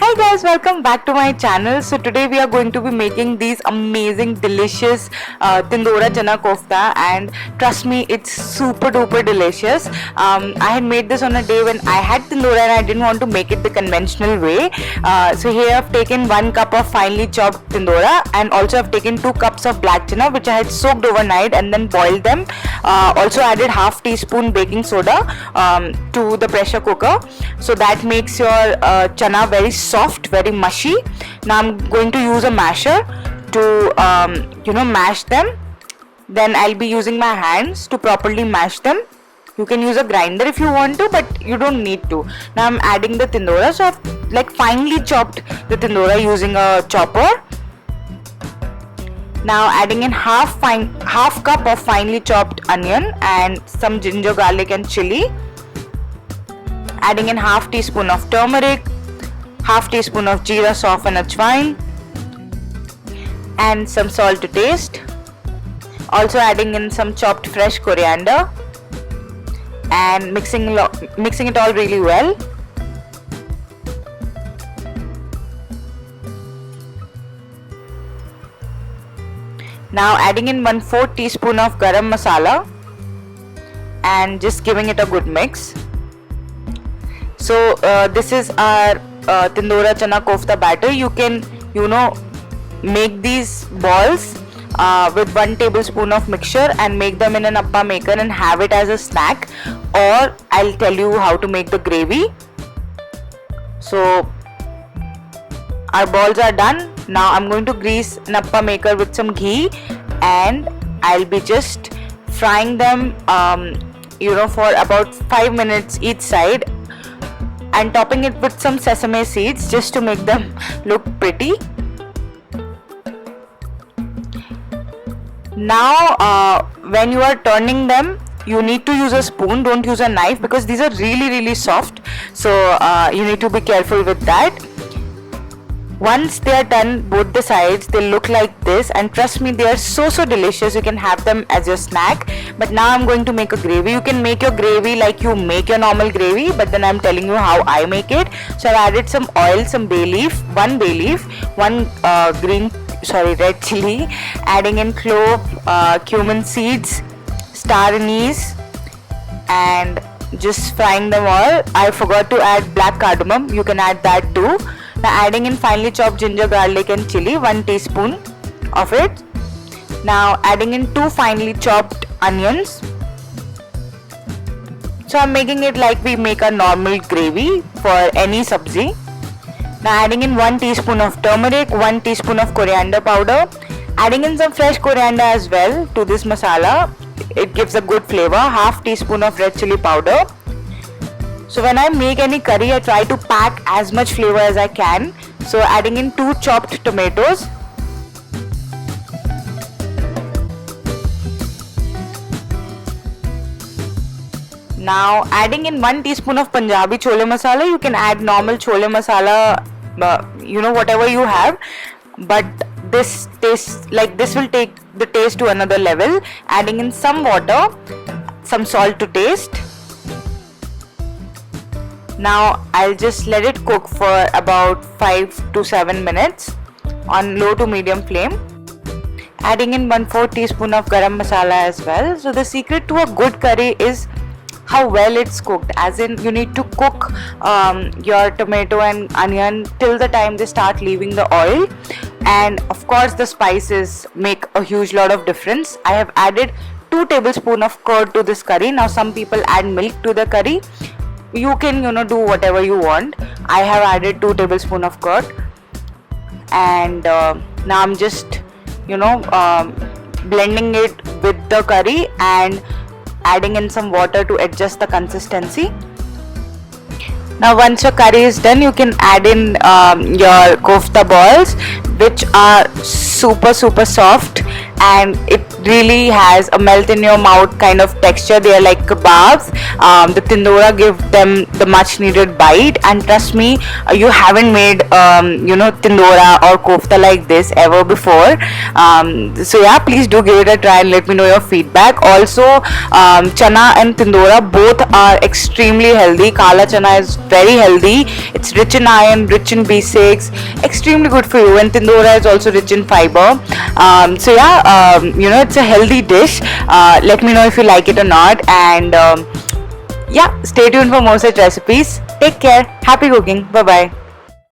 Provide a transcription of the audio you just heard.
Hi guys, welcome back to my channel. So today we are going to be making these amazing delicious tindora chana kofta, and trust me, it's super duper delicious. I had made this on a day when I had tindora and I didn't want to make it the conventional way. So here I've taken 1 cup of finely chopped tindora, and also I've taken 2 cups of black chana which I had soaked overnight and then boiled them. Also added half teaspoon baking soda to the pressure cooker, so that makes your chana very soft, very mushy. Now I'm going to use a masher to mash them. Then I'll be using my hands to properly mash them. You can use a grinder if you want to, but you don't need to. Now I'm adding the tindora, so I've finely chopped the tindora using a chopper. Now adding in half cup of finely chopped onion and some ginger, garlic and chilli. Adding in half teaspoon of turmeric, half teaspoon of jeera, sauf and ajwain, and some salt to taste. Also adding in some chopped fresh coriander and mixing it all really well. Now adding in 1/4 teaspoon of garam masala and just giving it a good mix. So this is our tindora chana kofta batter. You can make these balls with 1 tablespoon of mixture and make them in an appa maker and have it as a snack, or I'll tell you how to make the gravy. So our balls are done. Now I'm going to grease an appa maker with some ghee, and I'll be just frying them for about 5 minutes each side, and topping it with some sesame seeds just to make them look pretty. Now when you are turning them, you need to use a spoon, don't use a knife, because these are really soft, so you need to be careful with that. Once they are done, both the sides, they look like this, and trust me, they are so delicious. You can have them as your snack. But now I'm going to make a gravy. You can make your gravy like you make your normal gravy, but then I'm telling you how I make it. So I've added some oil, some bay leaf, 1 bay leaf, 1 red chili, adding in clove, cumin seeds, star anise, and just frying them all. I forgot to add black cardamom. You can add that too. Now adding in finely chopped ginger, garlic and chili, 1 teaspoon of it. Now adding in 2 finely chopped onions. So I'm making it like we make a normal gravy for any sabzi. Now adding in 1 teaspoon of turmeric, 1 teaspoon of coriander powder, adding in some fresh coriander as well to this masala. It gives a good flavor. Half teaspoon of red chili powder. So when I make any curry, I try to pack as much flavor as I can. So adding in 2 chopped tomatoes. Now adding in 1 teaspoon of Punjabi chole masala. You can add normal chole masala, whatever you have. But this will take the taste to another level. Adding in some water, some salt to taste. Now I'll just let it cook for about 5 to 7 minutes on low to medium flame. Adding in 1/4 teaspoon of garam masala as well. So the secret to a good curry is how well it's cooked, as in you need to cook your tomato and onion till the time they start leaving the oil, and of course the spices make a huge lot of difference. I have added 2 tablespoons of curd to this curry. Now some people add milk to the curry. You can do whatever you want. I have added 2 tablespoons of curd, and now I'm just blending it with the curry and adding in some water to adjust the consistency. Now once your curry is done, you can add in your kofta balls, which are super soft, and really has a melt in your mouth kind of texture. They are like kebabs. The tindora give them the much needed bite, and trust me, you haven't made tindora or kofta like this ever before. So yeah, please do give it a try and let me know your feedback. Also, chana and tindora both are extremely healthy. Kala chana is very healthy. It's rich in iron, rich in B6, extremely good for you, and tindora is also rich in fiber. So yeah, it's a healthy dish. Let me know if you like it or not, and yeah, stay tuned for more such recipes. Take care. Happy cooking. Bye bye.